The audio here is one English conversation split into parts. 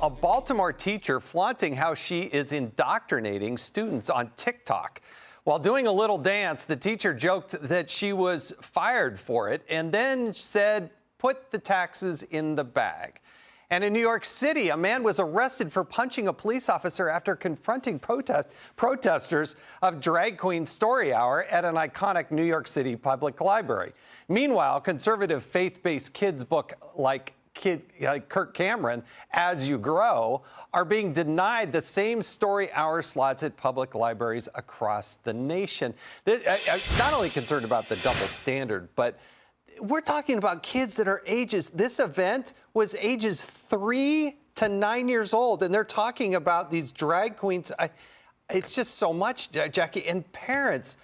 A Baltimore teacher flaunting how she is indoctrinating students on TikTok. While doing a little dance, the teacher joked that she was fired for it and then said, "Put the taxes in the bag." And in New York City, a man was arrested for punching a police officer after confronting protesters of Drag Queen Story Hour at an iconic New York City public library. Meanwhile, conservative faith-based kids' book like Kirk Cameron, As You Grow, are being denied the same story hour slots at public libraries across the nation. I'm not only concerned about the double standard, but we're talking about kids that are this event was ages 3 to 9 years old, and they're talking about these drag queens. It's just so much, Jackie, and parents.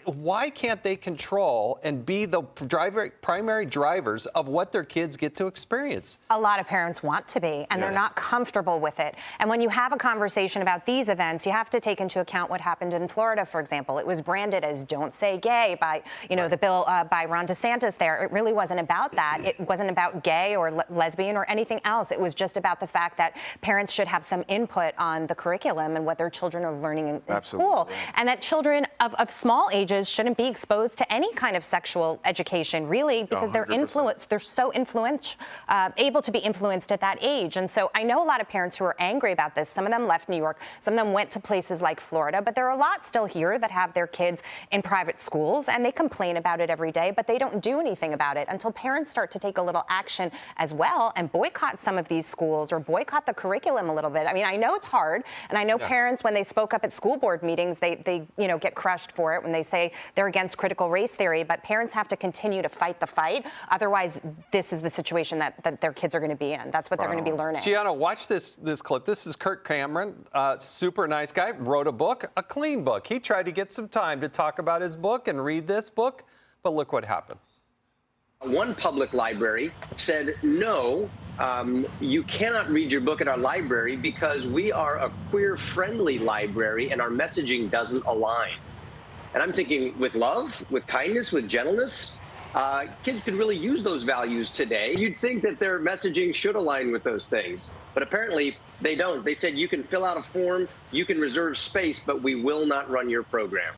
Why can't they control and be the primary drivers of what their kids get to experience? A lot of parents want to be, and they're not comfortable with it. And when you have a conversation about these events, you have to take into account what happened in Florida, for example. It was branded as "Don't Say Gay" by, the bill by Ron DeSantis there. It really wasn't about that. It wasn't about gay or lesbian or anything else. It was just about the fact that parents should have some input on the curriculum and what their children are learning in school. And that children of small ages shouldn't be exposed to any kind of sexual education, really, because 100%. they're so able to be influenced at that age. And so I know a lot of parents who are angry about this. Some of them left New York, some of them went to places like Florida, but there are a lot still here that have their kids in private schools, and they complain about it every day, but they don't do anything about it until parents start to take a little action as well and boycott some of these schools or boycott the curriculum a little bit. I mean, I know it's hard, and I know parents, when they spoke up at school board meetings, they get crushed for it when they say they're against critical race theory, but parents have to continue to fight the fight. Otherwise, this is the situation that their kids are going to be in. That's what they're going to be learning. Gianna, watch this clip. This is Kirk Cameron, super nice guy, wrote a book, a clean book. He tried to get some time to talk about his book and read this book, but look what happened. One public library said, no, you cannot read your book at our library because we are a queer-friendly library and our messaging doesn't align. And I'm thinking, with love, with kindness, with gentleness, kids could really use those values today. You'd think that their messaging should align with those things, but apparently they don't. They said you can fill out a form, you can reserve space, but we will not run your program.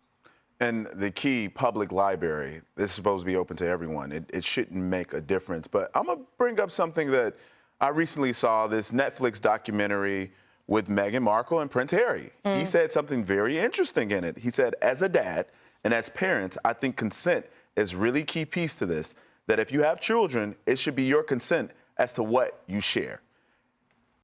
And the key, public library, this is supposed to be open to everyone. It shouldn't make a difference. But I'm going to bring up something that I recently saw, this Netflix documentary with Meghan Markle and Prince Harry. He said something very interesting in it. He said, as a dad and as parents, I think consent is really key piece to this, that if you have children, it should be your consent as to what you share.